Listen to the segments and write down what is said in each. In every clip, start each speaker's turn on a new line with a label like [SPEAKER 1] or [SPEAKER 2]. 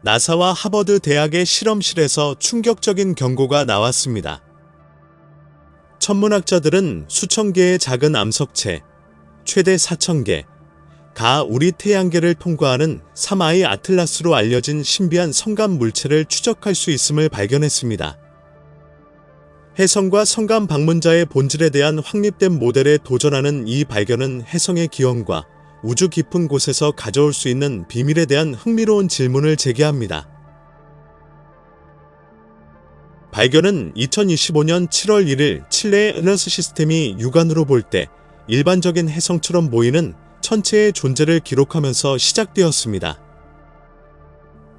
[SPEAKER 1] 나사와 하버드 대학의 실험실에서 충격적인 경고가 나왔습니다. 천문학자들은 수천 개의 작은 암석체, 최대 4,000개, 가 우리 태양계를 통과하는 3I 아틀라스로 알려진 신비한 성간 물체를 추적할 수 있음을 발견했습니다. 혜성과 성간 방문자의 본질에 대한 확립된 모델에 도전하는 이 발견은 혜성의 기원과 우주 깊은 곳에서 가져올 수 있는 비밀에 대한 흥미로운 질문을 제기합니다. 발견은 2025년 7월 1일 칠레의 에너스 시스템이 육안으로 볼 때 일반적인 혜성처럼 보이는 천체의 존재를 기록하면서 시작되었습니다.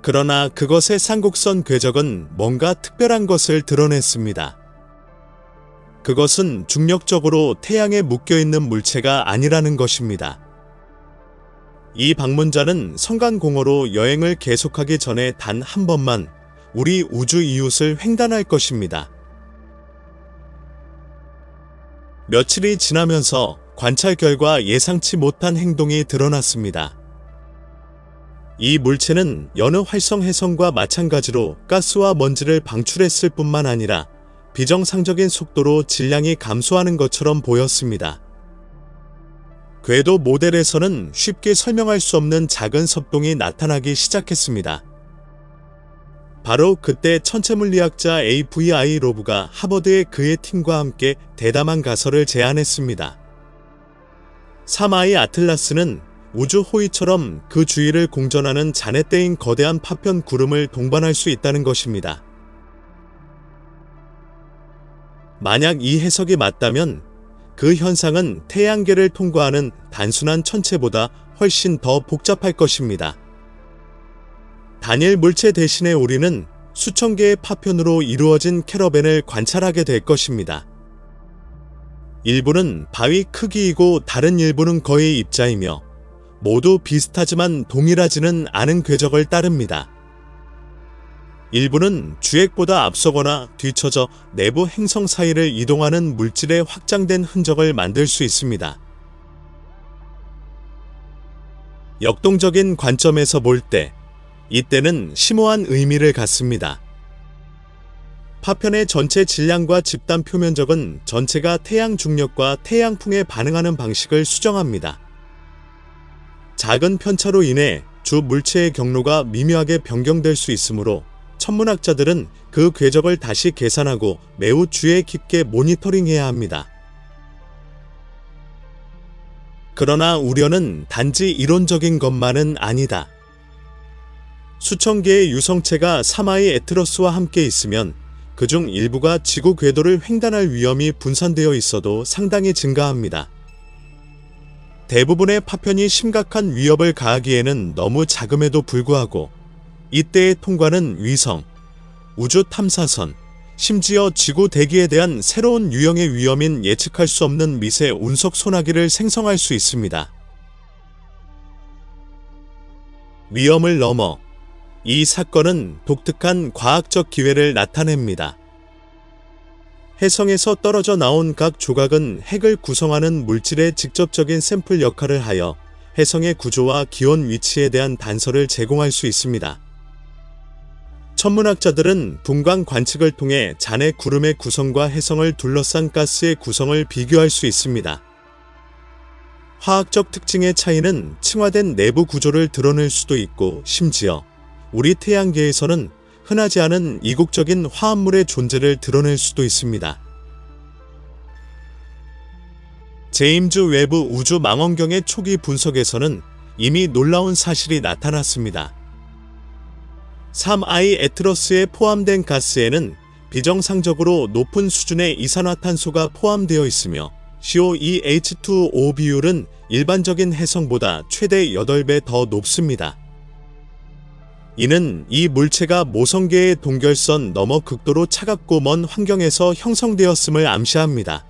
[SPEAKER 1] 그러나 그것의 쌍곡선 궤적은 뭔가 특별한 것을 드러냈습니다. 그것은 중력적으로 태양에 묶여있는 물체가 아니라는 것입니다. 이 방문자는 성간공허로 여행을 계속하기 전에 단 한 번만 우리 우주 이웃을 횡단할 것입니다. 며칠이 지나면서 관찰 결과 예상치 못한 행동이 드러났습니다. 이 물체는 여느 활성 혜성과 마찬가지로 가스와 먼지를 방출했을 뿐만 아니라 비정상적인 속도로 질량이 감소하는 것처럼 보였습니다. 궤도 모델에서는 쉽게 설명할 수 없는 작은 섭동이 나타나기 시작했습니다. 바로 그때 천체물리학자 A.V.I. 로브가 하버드의 그의 팀과 함께 대담한 가설을 제안했습니다. 3I 아틀라스는 우주 호위처럼 그 주위를 공전하는 잔해떼인 거대한 파편 구름을 동반할 수 있다는 것입니다. 만약 이 해석이 맞다면 그 현상은 태양계를 통과하는 단순한 천체보다 훨씬 더 복잡할 것입니다. 단일 물체 대신에 우리는 수천 개의 파편으로 이루어진 캐러밴을 관찰하게 될 것입니다. 일부는 바위 크기이고 다른 일부는 거의 입자이며 모두 비슷하지만 동일하지는 않은 궤적을 따릅니다. 일부는 주액보다 앞서거나 뒤처져 내부 행성 사이를 이동하는 물질의 확장된 흔적을 만들 수 있습니다. 역동적인 관점에서 볼 때 이때는 심오한 의미를 갖습니다. 파편의 전체 질량과 집단 표면적은 전체가 태양 중력과 태양풍에 반응하는 방식을 수정합니다. 작은 편차로 인해 주 물체의 경로가 미묘하게 변경될 수 있으므로 천문학자들은 그 궤적을 다시 계산하고 매우 주의 깊게 모니터링해야 합니다. 그러나 우려는 단지 이론적인 것만은 아니다. 수천 개의 유성체가 3I 에트러스와 함께 있으면 그중 일부가 지구 궤도를 횡단할 위험이 분산되어 있어도 상당히 증가합니다. 대부분의 파편이 심각한 위협을 가하기에는 너무 작음에도 불구하고 이때의 통과는 위성, 우주 탐사선, 심지어 지구 대기에 대한 새로운 유형의 위험인 예측할 수 없는 미세 운석 소나기를 생성할 수 있습니다. 위험을 넘어 이 사건은 독특한 과학적 기회를 나타냅니다. 혜성에서 떨어져 나온 각 조각은 핵을 구성하는 물질의 직접적인 샘플 역할을 하여 혜성의 구조와 기온 위치에 대한 단서를 제공할 수 있습니다. 천문학자들은 분광 관측을 통해 잔해 구름의 구성과 혜성을 둘러싼 가스의 구성을 비교할 수 있습니다. 화학적 특징의 차이는 층화된 내부 구조를 드러낼 수도 있고 심지어 우리 태양계에서는 흔하지 않은 이국적인 화합물의 존재를 드러낼 수도 있습니다. 제임즈 웨브 우주 망원경의 초기 분석에서는 이미 놀라운 사실이 나타났습니다. 3I 에트러스에 포함된 가스에는 비정상적으로 높은 수준의 이산화탄소가 포함되어 있으며 COEH2O 비율은 일반적인 혜성보다 최대 8배 더 높습니다. 이는 이 물체가 모성계의 동결선 너머 극도로 차갑고 먼 환경에서 형성되었음을 암시합니다.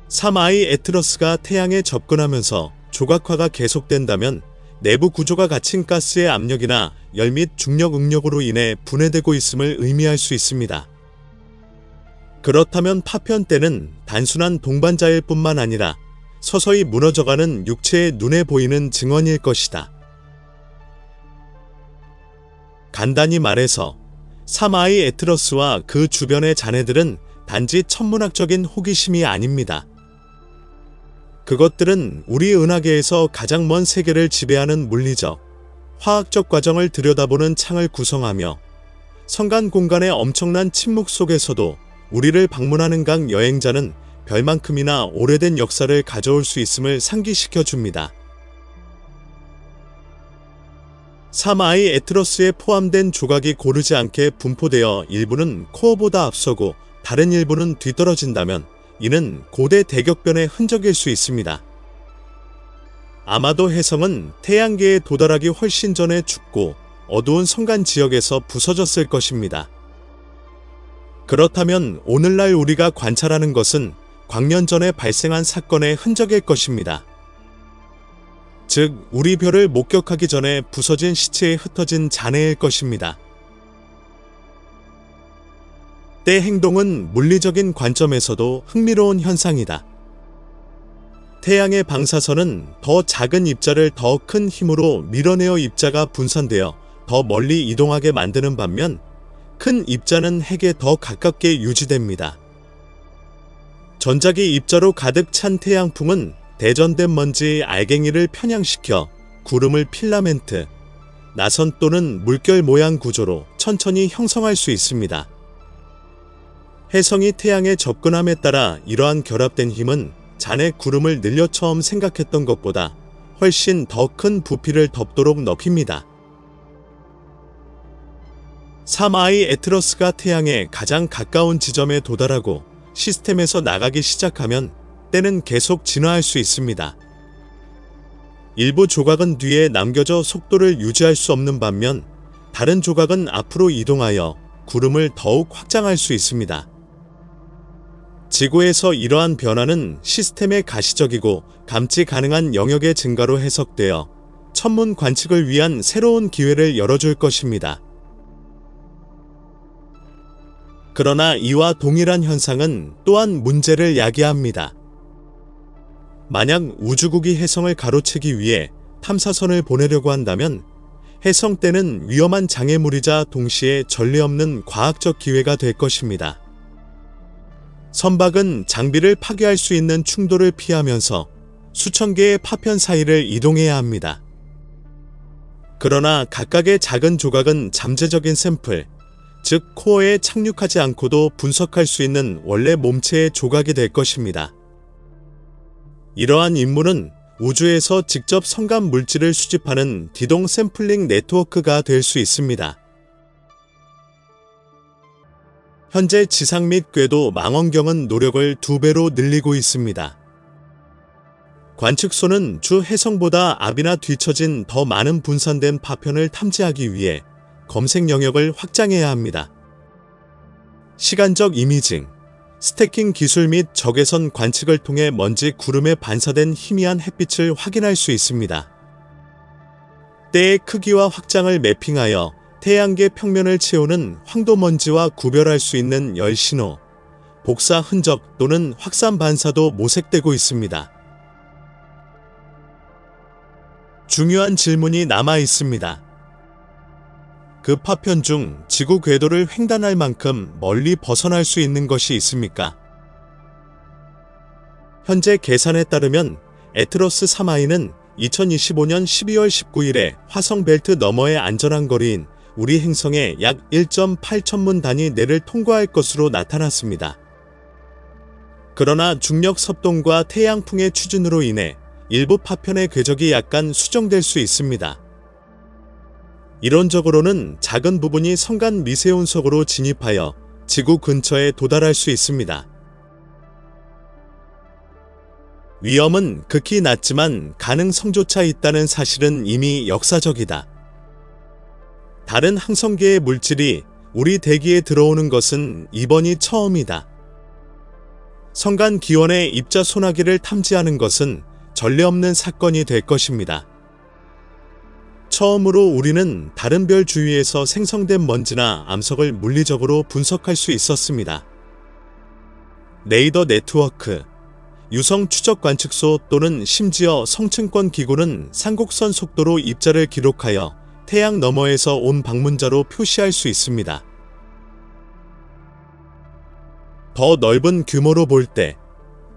[SPEAKER 1] 3I 에트러스가 태양에 접근하면서 조각화가 계속된다면 내부 구조가 갇힌 가스의 압력이나 열 및 중력 응력으로 인해 분해되고 있음을 의미할 수 있습니다. 그렇다면 파편대는 단순한 동반자일 뿐만 아니라 서서히 무너져가는 육체의 눈에 보이는 증언일 것이다. 간단히 말해서 사마이 에트러스와 그 주변의 잔해들은 단지 천문학적인 호기심이 아닙니다. 그것들은 우리 은하계에서 가장 먼 세계를 지배하는 물리적, 화학적 과정을 들여다보는 창을 구성하며 성간 공간의 엄청난 침묵 속에서도 우리를 방문하는 각 여행자는 별만큼이나 오래된 역사를 가져올 수 있음을 상기시켜 줍니다. 사마이 에트러스에 포함된 조각이 고르지 않게 분포되어 일부는 코어보다 앞서고 다른 일부는 뒤떨어진다면 이는 고대 대격변의 흔적일 수 있습니다. 아마도 혜성은 태양계에 도달하기 훨씬 전에 죽고 어두운 성간 지역에서 부서졌을 것입니다. 그렇다면 오늘날 우리가 관찰하는 것은 광년 전에 발생한 사건의 흔적일 것입니다. 즉, 우리 별을 목격하기 전에 부서진 시체에 흩어진 잔해일 것입니다. 때 행동은 물리적인 관점에서도 흥미로운 현상이다. 태양의 방사선은 더 작은 입자를 더 큰 힘으로 밀어내어 입자가 분산되어 더 멀리 이동하게 만드는 반면 큰 입자는 핵에 더 가깝게 유지됩니다. 전자기 입자로 가득 찬 태양풍은 대전된 먼지 알갱이를 편향시켜 구름을 필라멘트, 나선 또는 물결 모양 구조로 천천히 형성할 수 있습니다. 혜성이 태양에 접근함에 따라 이러한 결합된 힘은 잔해 구름을 늘려 처음 생각했던 것보다 훨씬 더 큰 부피를 덮도록 넓힙니다. 사마이 에트러스가 태양에 가장 가까운 지점에 도달하고 시스템에서 나가기 시작하면 때는 계속 진화할 수 있습니다. 일부 조각은 뒤에 남겨져 속도를 유지할 수 없는 반면 다른 조각은 앞으로 이동하여 구름을 더욱 확장할 수 있습니다. 지구에서 이러한 변화는 시스템의 가시적이고 감지 가능한 영역의 증가로 해석되어 천문 관측을 위한 새로운 기회를 열어줄 것입니다. 그러나 이와 동일한 현상은 또한 문제를 야기합니다. 만약 우주국이 혜성을 가로채기 위해 탐사선을 보내려고 한다면 혜성떼는 위험한 장애물이자 동시에 전례 없는 과학적 기회가 될 것입니다. 선박은 장비를 파괴할 수 있는 충돌을 피하면서 수천 개의 파편 사이를 이동해야 합니다. 그러나 각각의 작은 조각은 잠재적인 샘플, 즉 코어에 착륙하지 않고도 분석할 수 있는 원래 몸체의 조각이 될 것입니다. 이러한 임무는 우주에서 직접 성간 물질을 수집하는 디동 샘플링 네트워크가 될 수 있습니다. 현재 지상 및 궤도 망원경은 노력을 2배로 늘리고 있습니다. 관측소는 주 혜성보다 앞이나 뒤처진 더 많은 분산된 파편을 탐지하기 위해 검색 영역을 확장해야 합니다. 시간적 이미징, 스태킹 기술 및 적외선 관측을 통해 먼지 구름에 반사된 희미한 햇빛을 확인할 수 있습니다. 때의 크기와 확장을 매핑하여 태양계 평면을 채우는 황도먼지와 구별할 수 있는 열신호, 복사 흔적 또는 확산 반사도 모색되고 있습니다. 중요한 질문이 남아 있습니다. 그 파편 중 지구 궤도를 횡단할 만큼 멀리 벗어날 수 있는 것이 있습니까? 현재 계산에 따르면 에트러스 사마이는 2025년 12월 19일에 화성 벨트 너머의 안전한 거리인 우리 행성의 약 1.8천문 단위 내를 통과할 것으로 나타났습니다. 그러나 중력 섭동과 태양풍의 추진으로 인해 일부 파편의 궤적이 약간 수정될 수 있습니다. 이론적으로는 작은 부분이 성간 미세운석으로 진입하여 지구 근처에 도달할 수 있습니다. 위험은 극히 낮지만 가능성조차 있다는 사실은 이미 역사적이다. 다른 항성계의 물질이 우리 대기에 들어오는 것은 이번이 처음이다. 성간 기원의 입자 소나기를 탐지하는 것은 전례 없는 사건이 될 것입니다. 처음으로 우리는 다른 별 주위에서 생성된 먼지나 암석을 물리적으로 분석할 수 있었습니다. 레이더 네트워크, 유성 추적 관측소 또는 심지어 성층권 기구는 상곡선 속도로 입자를 기록하여 태양 너머에서 온 방문자로 표시할 수 있습니다. 더 넓은 규모로 볼 때,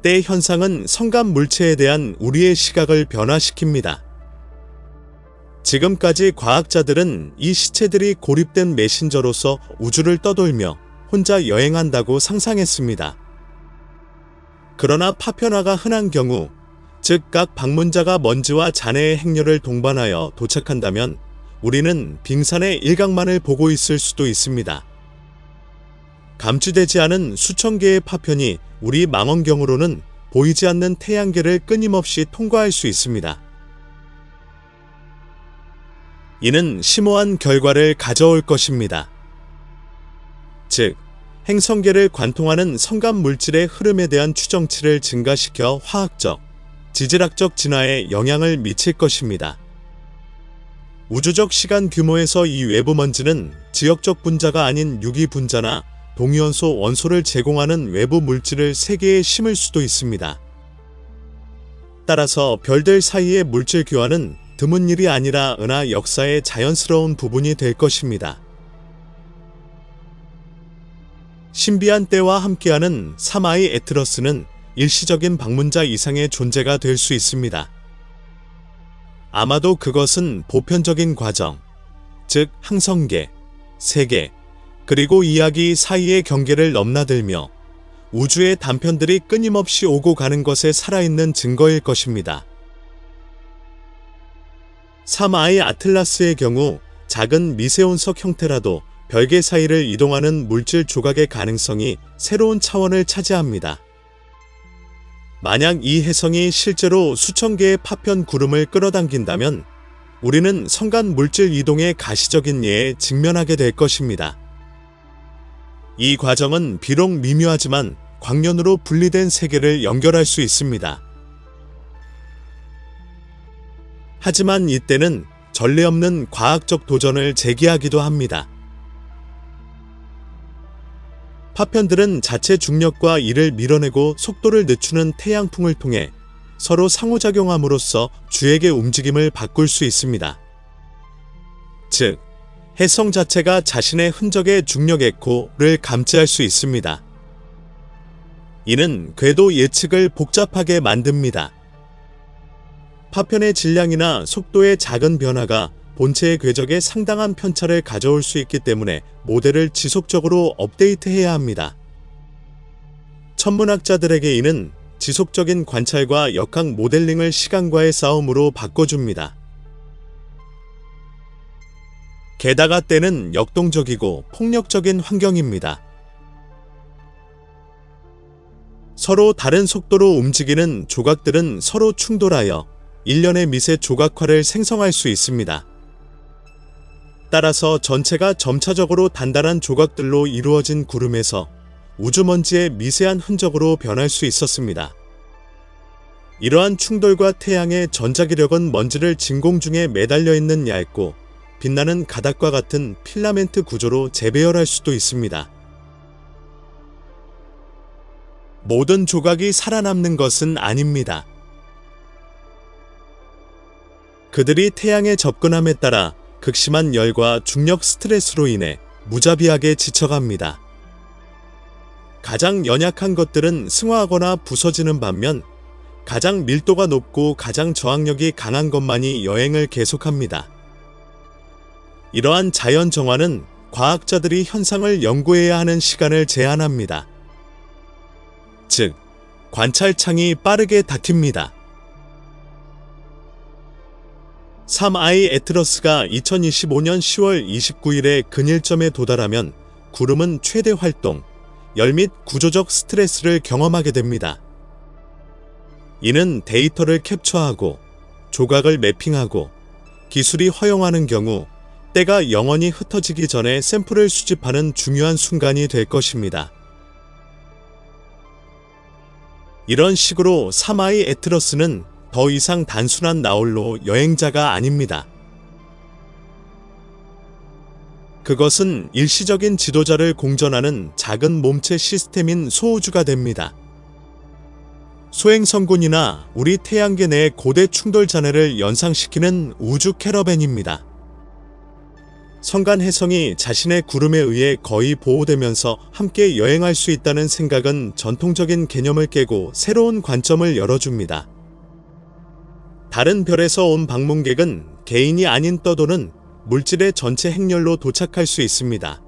[SPEAKER 1] 때 현상은 성간 물체에 대한 우리의 시각을 변화시킵니다. 지금까지 과학자들은 이 시체들이 고립된 메신저로서 우주를 떠돌며 혼자 여행한다고 상상했습니다. 그러나 파편화가 흔한 경우, 즉 각 방문자가 먼지와 잔해의 행렬을 동반하여 도착한다면 우리는 빙산의 일각만을 보고 있을 수도 있습니다. 감지되지 않은 수천 개의 파편이 우리 망원경으로는 보이지 않는 태양계를 끊임없이 통과할 수 있습니다. 이는 심오한 결과를 가져올 것입니다. 즉, 행성계를 관통하는 성간 물질의 흐름에 대한 추정치를 증가시켜 화학적, 지질학적 진화에 영향을 미칠 것입니다. 우주적 시간 규모에서 이 외부 먼지는 지역적 분자가 아닌 유기 분자나 동위원소 원소를 제공하는 외부 물질을 세계에 심을 수도 있습니다. 따라서 별들 사이의 물질 교환은 드문 일이 아니라 은하 역사의 자연스러운 부분이 될 것입니다. 신비한 때와 함께하는 3I 에트러스는 일시적인 방문자 이상의 존재가 될 수 있습니다. 아마도 그것은 보편적인 과정, 즉 항성계, 세계, 그리고 이야기 사이의 경계를 넘나들며 우주의 단편들이 끊임없이 오고 가는 것에 살아있는 증거일 것입니다. 3I 아틀라스의 경우 작은 미세운석 형태라도 별개 사이를 이동하는 물질 조각의 가능성이 새로운 차원을 차지합니다. 만약 이 혜성이 실제로 수천 개의 파편 구름을 끌어당긴다면 우리는 성간 물질 이동의 가시적인 예에 직면하게 될 것입니다. 이 과정은 비록 미묘하지만 광년으로 분리된 세계를 연결할 수 있습니다. 하지만 이때는 전례 없는 과학적 도전을 제기하기도 합니다. 파편들은 자체 중력과 이를 밀어내고 속도를 늦추는 태양풍을 통해 서로 상호작용함으로써 주액의 움직임을 바꿀 수 있습니다. 즉, 혜성 자체가 자신의 흔적의 중력 에코를 감지할 수 있습니다. 이는 궤도 예측을 복잡하게 만듭니다. 파편의 질량이나 속도의 작은 변화가 본체의 궤적에 상당한 편차를 가져올 수 있기 때문에 모델을 지속적으로 업데이트해야 합니다. 천문학자들에게 이는 지속적인 관찰과 역학 모델링을 시간과의 싸움으로 바꿔줍니다. 게다가 때는 역동적이고 폭력적인 환경입니다. 서로 다른 속도로 움직이는 조각들은 서로 충돌하여 일련의 미세 조각화를 생성할 수 있습니다. 따라서 전체가 점차적으로 단단한 조각들로 이루어진 구름에서 우주먼지의 미세한 흔적으로 변할 수 있었습니다. 이러한 충돌과 태양의 전자기력은 먼지를 진공 중에 매달려 있는 얇고 빛나는 가닥과 같은 필라멘트 구조로 재배열할 수도 있습니다. 모든 조각이 살아남는 것은 아닙니다. 그들이 태양에 접근함에 따라 극심한 열과 중력 스트레스로 인해 무자비하게 지쳐갑니다. 가장 연약한 것들은 승화하거나 부서지는 반면 가장 밀도가 높고 가장 저항력이 강한 것만이 여행을 계속합니다. 이러한 자연 정화는 과학자들이 현상을 연구해야 하는 시간을 제한합니다. 즉, 관찰창이 빠르게 닫힙니다. 3I 에트러스가 2025년 10월 29일에 근일점에 도달하면 구름은 최대 활동, 열 및 구조적 스트레스를 경험하게 됩니다. 이는 데이터를 캡처하고 조각을 매핑하고 기술이 허용하는 경우 때가 영원히 흩어지기 전에 샘플을 수집하는 중요한 순간이 될 것입니다. 이런 식으로 3I 에트러스는 더 이상 단순한 나홀로 여행자가 아닙니다. 그것은 일시적인 지도자를 공전하는 작은 몸체 시스템인 소우주가 됩니다. 소행성군이나 우리 태양계 내의 고대 충돌 잔해를 연상시키는 우주 캐러밴입니다. 성간 혜성이 자신의 구름에 의해 거의 보호되면서 함께 여행할 수 있다는 생각은 전통적인 개념을 깨고 새로운 관점을 열어줍니다. 다른 별에서 온 방문객은 개인이 아닌 떠도는 물질의 전체 행렬로 도착할 수 있습니다.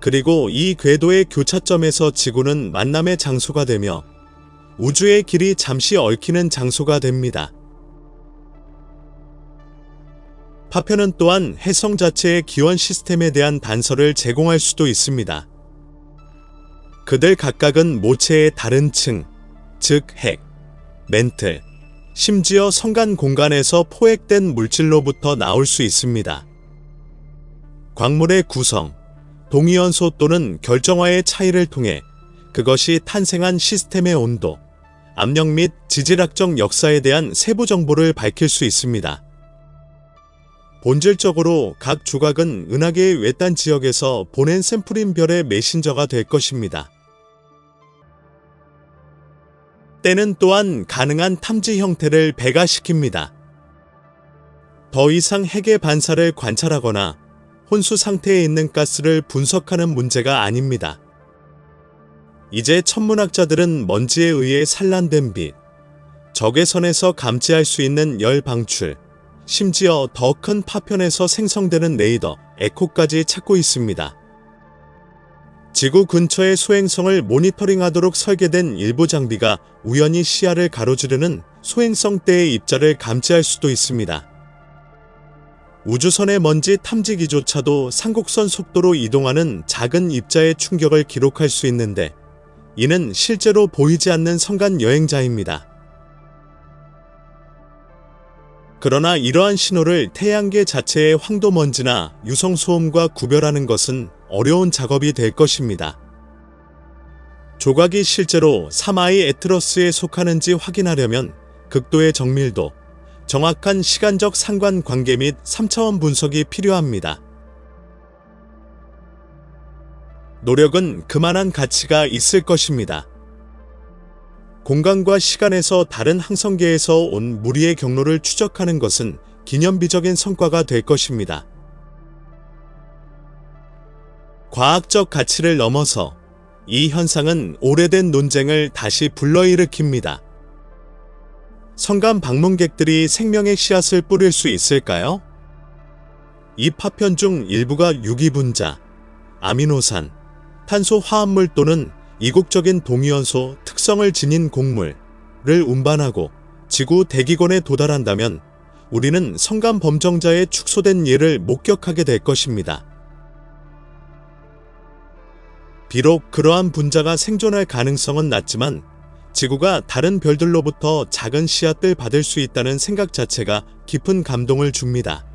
[SPEAKER 1] 그리고 이 궤도의 교차점에서 지구는 만남의 장소가 되며 우주의 길이 잠시 얽히는 장소가 됩니다. 파편은 또한 혜성 자체의 기원 시스템에 대한 단서를 제공할 수도 있습니다. 그들 각각은 모체의 다른 층, 즉 핵, 멘틀, 심지어 성간 공간에서 포획된 물질로부터 나올 수 있습니다. 광물의 구성, 동위원소 또는 결정화의 차이를 통해 그것이 탄생한 시스템의 온도, 압력 및 지질학적 역사에 대한 세부 정보를 밝힐 수 있습니다. 본질적으로 각 조각은 은하계의 외딴 지역에서 보낸 샘플인 별의 메신저가 될 것입니다. 때는 또한 가능한 탐지 형태를 배가시킵니다. 더 이상 핵의 반사를 관찰하거나 혼수 상태에 있는 가스를 분석하는 문제가 아닙니다. 이제 천문학자들은 먼지에 의해 산란된 빛, 적외선에서 감지할 수 있는 열 방출, 심지어 더 큰 파편에서 생성되는 레이더, 에코까지 찾고 있습니다. 지구 근처의 소행성을 모니터링하도록 설계된 일부 장비가 우연히 시야를 가로지르는 소행성 때의 입자를 감지할 수도 있습니다. 우주선의 먼지 탐지기조차도 상곡선 속도로 이동하는 작은 입자의 충격을 기록할 수 있는데 이는 실제로 보이지 않는 성간 여행자입니다. 그러나 이러한 신호를 태양계 자체의 황도먼지나 유성소음과 구별하는 것은 어려운 작업이 될 것입니다. 조각이 실제로 사마이 에트러스에 속하는지 확인하려면 극도의 정밀도, 정확한 시간적 상관관계 및 3차원 분석이 필요합니다. 노력은 그만한 가치가 있을 것입니다. 공간과 시간에서 다른 항성계에서 온 무리의 경로를 추적하는 것은 기념비적인 성과가 될 것입니다. 과학적 가치를 넘어서 이 현상은 오래된 논쟁을 다시 불러일으킵니다. 성간 방문객들이 생명의 씨앗을 뿌릴 수 있을까요? 이 파편 중 일부가 유기분자, 아미노산, 탄소 화합물 또는 이국적인 동위원소 특성을 지닌 곡물을 운반하고 지구 대기권에 도달한다면 우리는 성간 범정자의 축소된 예를 목격하게 될 것입니다. 비록 그러한 분자가 생존할 가능성은 낮지만 지구가 다른 별들로부터 작은 씨앗을 받을 수 있다는 생각 자체가 깊은 감동을 줍니다.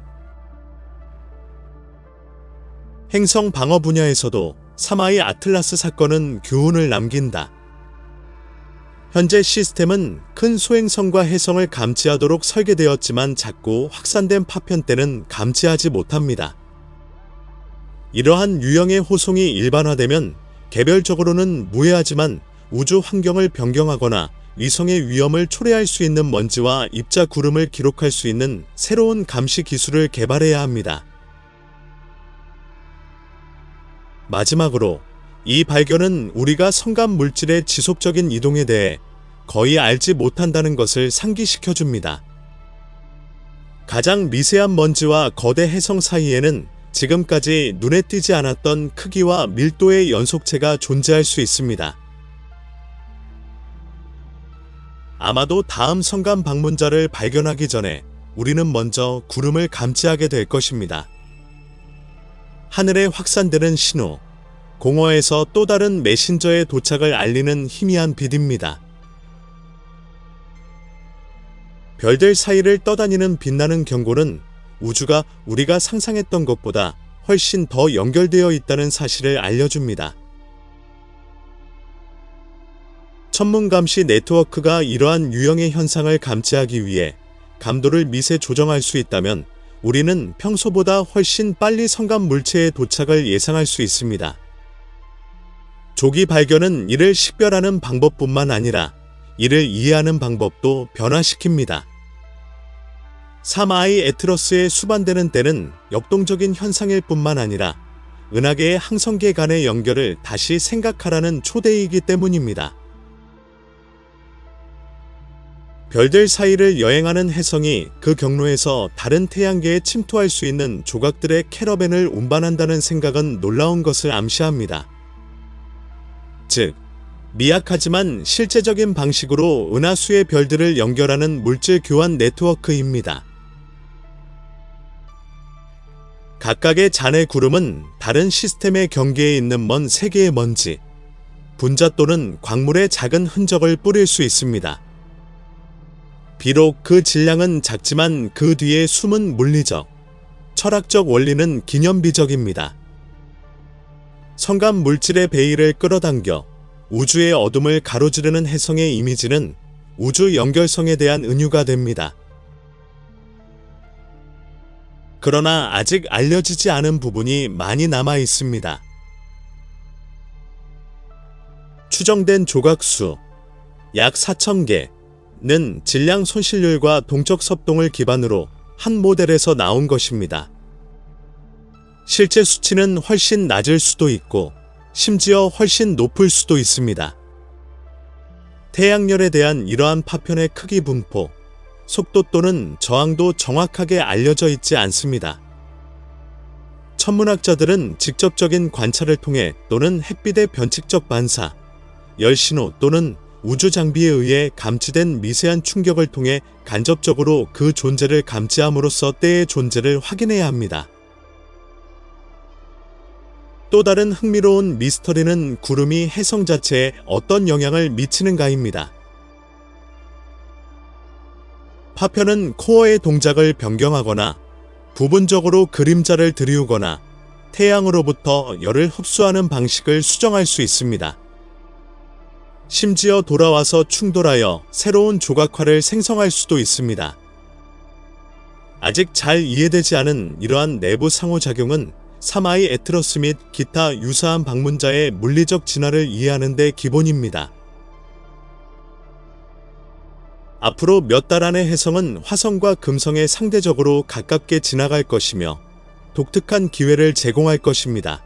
[SPEAKER 1] 행성 방어 분야에서도 사마이 아틀라스 사건은 교훈을 남긴다. 현재 시스템은 큰 소행성과 혜성을 감지하도록 설계되었지만 작고 확산된 파편대는 감지하지 못합니다. 이러한 유형의 호송이 일반화되면 개별적으로는 무해하지만 우주 환경을 변경하거나 위성의 위험을 초래할 수 있는 먼지와 입자 구름을 기록할 수 있는 새로운 감시 기술을 개발해야 합니다. 마지막으로 이 발견은 우리가 성간 물질의 지속적인 이동에 대해 거의 알지 못한다는 것을 상기시켜줍니다. 가장 미세한 먼지와 거대 혜성 사이에는 지금까지 눈에 띄지 않았던 크기와 밀도의 연속체가 존재할 수 있습니다. 아마도 다음 성간 방문자를 발견하기 전에 우리는 먼저 구름을 감지하게 될 것입니다. 하늘에 확산되는 신호, 공허에서 또 다른 메신저의 도착을 알리는 희미한 빛입니다. 별들 사이를 떠다니는 빛나는 경고는 우주가 우리가 상상했던 것보다 훨씬 더 연결되어 있다는 사실을 알려줍니다. 천문감시 네트워크가 이러한 유형의 현상을 감지하기 위해 감도를 미세 조정할 수 있다면 우리는 평소보다 훨씬 빨리 성간 물체의 도착을 예상할 수 있습니다. 조기 발견은 이를 식별하는 방법뿐만 아니라 이를 이해하는 방법도 변화시킵니다. 3I 에트러스에 수반되는 때는 역동적인 현상일 뿐만 아니라 은하계의 항성계 간의 연결을 다시 생각하라는 초대이기 때문입니다. 별들 사이를 여행하는 혜성이 그 경로에서 다른 태양계에 침투할 수 있는 조각들의 캐러밴을 운반한다는 생각은 놀라운 것을 암시합니다. 즉, 미약하지만 실제적인 방식으로 은하수의 별들을 연결하는 물질 교환 네트워크입니다. 각각의 잔해 구름은 다른 시스템의 경계에 있는 먼 세계의 먼지, 분자 또는 광물의 작은 흔적을 뿌릴 수 있습니다. 비록 그 질량은 작지만 그 뒤에 숨은 물리적, 철학적 원리는 기념비적입니다. 성간 물질의 베일을 끌어당겨 우주의 어둠을 가로지르는 혜성의 이미지는 우주 연결성에 대한 은유가 됩니다. 그러나 아직 알려지지 않은 부분이 많이 남아 있습니다. 추정된 조각수 약 4,000개는 질량 손실률과 동적 섭동을 기반으로 한 모델에서 나온 것입니다. 실제 수치는 훨씬 낮을 수도 있고 심지어 훨씬 높을 수도 있습니다. 태양열에 대한 이러한 파편의 크기 분포, 속도 또는 저항도 정확하게 알려져 있지 않습니다. 천문학자들은 직접적인 관찰을 통해 또는 햇빛의 변칙적 반사, 열신호 또는 우주 장비에 의해 감지된 미세한 충격을 통해 간접적으로 그 존재를 감지함으로써 때의 존재를 확인해야 합니다. 또 다른 흥미로운 미스터리는 구름이 혜성 자체에 어떤 영향을 미치는가입니다. 파편은 코어의 동작을 변경하거나 부분적으로 그림자를 들이우거나 태양으로부터 열을 흡수하는 방식을 수정할 수 있습니다. 심지어 돌아와서 충돌하여 새로운 조각화를 생성할 수도 있습니다. 아직 잘 이해되지 않은 이러한 내부 상호작용은 3I 에트러스 및 기타 유사한 방문자의 물리적 진화를 이해하는 데 기본입니다. 앞으로 몇 달 안의 혜성은 화성과 금성에 상대적으로 가깝게 지나갈 것이며 독특한 기회를 제공할 것입니다.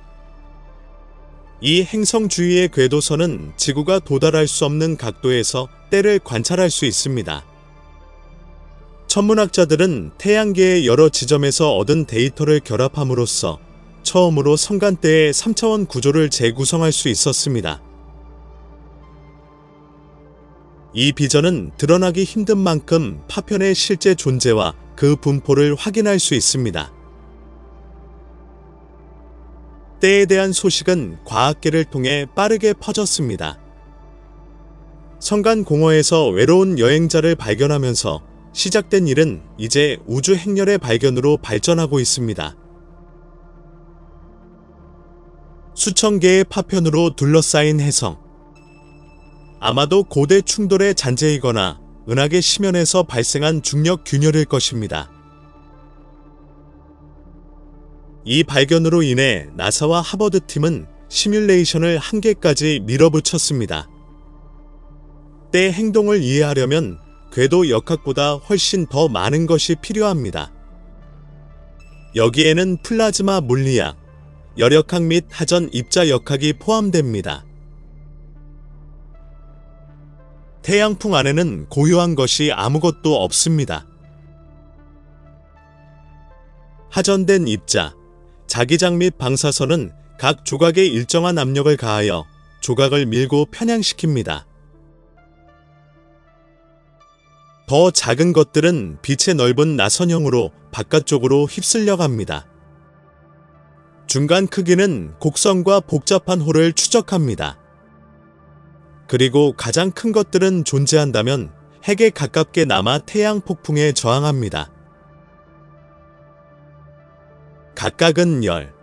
[SPEAKER 1] 이 행성 주위의 궤도선은 지구가 도달할 수 없는 각도에서 때를 관찰할 수 있습니다. 천문학자들은 태양계의 여러 지점에서 얻은 데이터를 결합함으로써 처음으로 성간대의 3차원 구조를 재구성할 수 있었습니다. 이 비전은 드러나기 힘든 만큼 파편의 실제 존재와 그 분포를 확인할 수 있습니다. 때에 대한 소식은 과학계를 통해 빠르게 퍼졌습니다. 성간공허에서 외로운 여행자를 발견하면서 시작된 일은 이제 우주 행렬의 발견으로 발전하고 있습니다. 수천 개의 파편으로 둘러싸인 혜성. 아마도 고대 충돌의 잔재이거나 은하계 심연에서 발생한 중력 균열일 것입니다. 이 발견으로 인해 나사와 하버드 팀은 시뮬레이션을 한계까지 밀어붙였습니다. 때의 행동을 이해하려면 궤도 역학보다 훨씬 더 많은 것이 필요합니다. 여기에는 플라즈마 물리학, 열역학 및 하전 입자 역학이 포함됩니다. 태양풍 안에는 고요한 것이 아무것도 없습니다. 하전된 입자, 자기장 및 방사선은 각 조각에 일정한 압력을 가하여 조각을 밀고 편향시킵니다. 더 작은 것들은 빛의 넓은 나선형으로 바깥쪽으로 휩쓸려 갑니다. 중간 크기는 곡선과 복잡한 홀을 추적합니다. 그리고 가장 큰 것들은 존재한다면 핵에 가깝게 남아 태양 폭풍에 저항합니다. 각각은 열,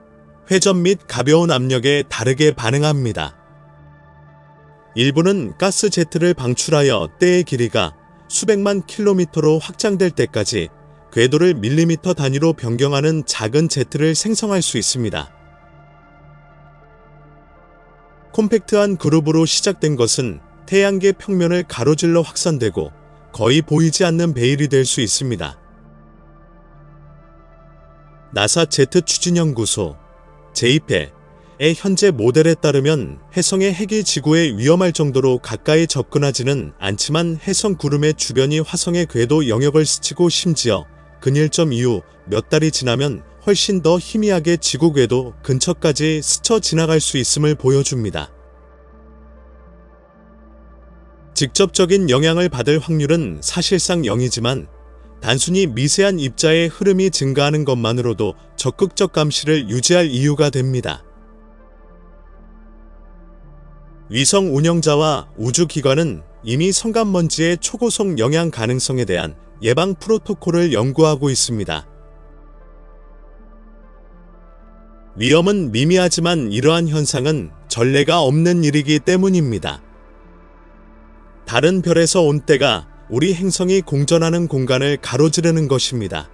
[SPEAKER 1] 회전 및 가벼운 압력에 다르게 반응합니다. 일부는 가스 제트를 방출하여 때의 길이가 수백만 킬로미터로 확장될 때까지 궤도를 밀리미터 단위로 변경하는 작은 제트를 생성할 수 있습니다. 콤팩트한 그룹으로 시작된 것은 태양계 평면을 가로질러 확산되고 거의 보이지 않는 베일이 될 수 있습니다. 나사 제트 추진연구소 (JPEL의) 현재 모델에 따르면 혜성의 핵이 지구에 위험할 정도로 가까이 접근하지는 않지만 혜성 구름의 주변이 화성의 궤도 영역을 스치고 심지어 근일점 이후 몇 달이 지나면 훨씬 더 희미하게 지구 궤도 근처까지 스쳐 지나갈 수 있음을 보여줍니다. 직접적인 영향을 받을 확률은 사실상 0이지만 단순히 미세한 입자의 흐름이 증가하는 것만으로도 적극적 감시를 유지할 이유가 됩니다. 위성 운영자와 우주기관은 이미 성간먼지의 초고속 영향 가능성에 대한 예방 프로토콜을 연구하고 있습니다. 위험은 미미하지만 이러한 현상은 전례가 없는 일이기 때문입니다. 다른 별에서 온 때가 우리 행성이 공전하는 공간을 가로지르는 것입니다.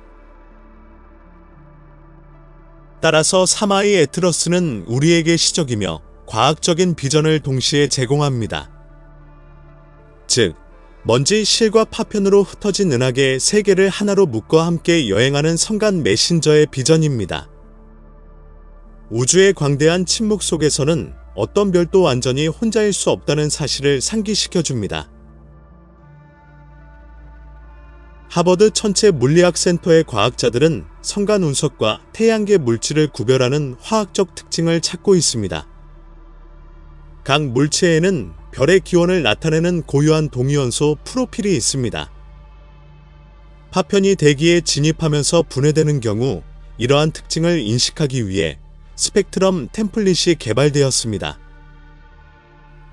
[SPEAKER 1] 따라서 사마이 에트러스는 우리에게 시적이며 과학적인 비전을 동시에 제공합니다. 즉, 먼지, 실과 파편으로 흩어진 은하계 세 개를 하나로 묶어 함께 여행하는 성간 메신저의 비전입니다. 우주의 광대한 침묵 속에서는 어떤 별도 완전히 혼자일 수 없다는 사실을 상기시켜줍니다. 하버드 천체 물리학 센터의 과학자들은 성간 운석과 태양계 물질을 구별하는 화학적 특징을 찾고 있습니다. 각 물체에는 별의 기원을 나타내는 고유한 동위원소 프로필이 있습니다. 파편이 대기에 진입하면서 분해되는 경우 이러한 특징을 인식하기 위해 스펙트럼 템플릿이 개발되었습니다.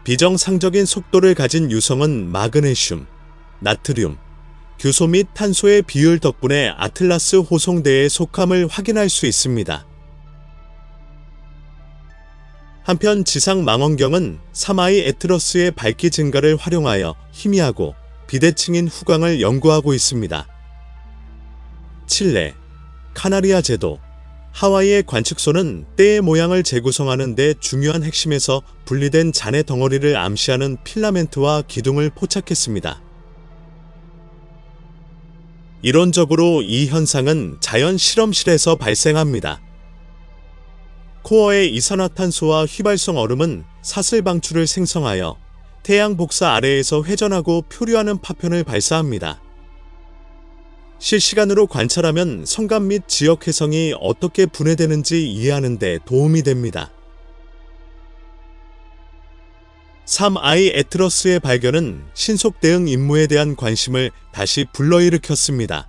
[SPEAKER 1] 비정상적인 속도를 가진 유성은 마그네슘, 나트륨, 규소 및 탄소의 비율 덕분에 아틀라스 호송대에 속함을 확인할 수 있습니다. 한편 지상 망원경은 사마이 에트러스의 밝기 증가를 활용하여 희미하고 비대칭인 후광을 연구하고 있습니다. 칠레, 카나리아 제도, 하와이의 관측소는 때의 모양을 재구성하는 데 중요한 핵심에서 분리된 잔해 덩어리를 암시하는 필라멘트와 기둥을 포착했습니다. 이론적으로 이 현상은 자연 실험실에서 발생합니다. 코어의 이산화탄소와 휘발성 얼음은 사슬 방출을 생성하여 태양 복사 아래에서 회전하고 표류하는 파편을 발사합니다. 실시간으로 관찰하면 성간 및 지역 혜성이 어떻게 분해되는지 이해하는 데 도움이 됩니다. 3I 에트러스의 발견은 신속 대응 임무에 대한 관심을 다시 불러일으켰습니다.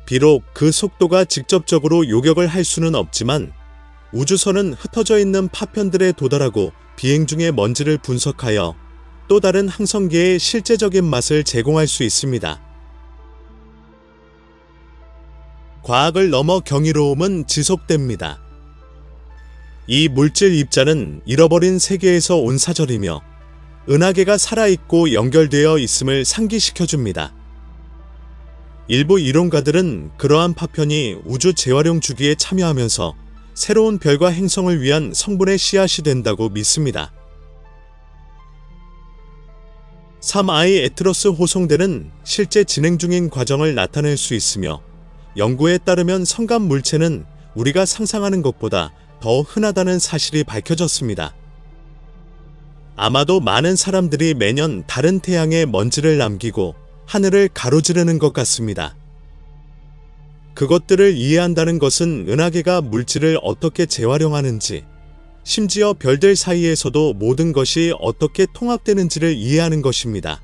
[SPEAKER 1] 비록 그 속도가 직접적으로 요격을 할 수는 없지만 우주선은 흩어져 있는 파편들에 도달하고 비행 중의 먼지를 분석하여 또 다른 항성계의 실제적인 맛을 제공할 수 있습니다. 과학을 넘어 경이로움은 지속됩니다. 이 물질 입자는 잃어버린 세계에서 온 사절이며 은하계가 살아있고 연결되어 있음을 상기시켜줍니다. 일부 이론가들은 그러한 파편이 우주 재활용 주기에 참여하면서 새로운 별과 행성을 위한 성분의 씨앗이 된다고 믿습니다. 3I 에트러스 호송대는 실제 진행 중인 과정을 나타낼 수 있으며 연구에 따르면 성간 물체는 우리가 상상하는 것보다 더 흔하다는 사실이 밝혀졌습니다. 아마도 많은 사람들이 매년 다른 태양에 먼지를 남기고 하늘을 가로지르는 것 같습니다. 그것들을 이해한다는 것은 은하계가 물질을 어떻게 재활용하는지, 심지어 별들 사이에서도 모든 것이 어떻게 통합되는지를 이해하는 것입니다.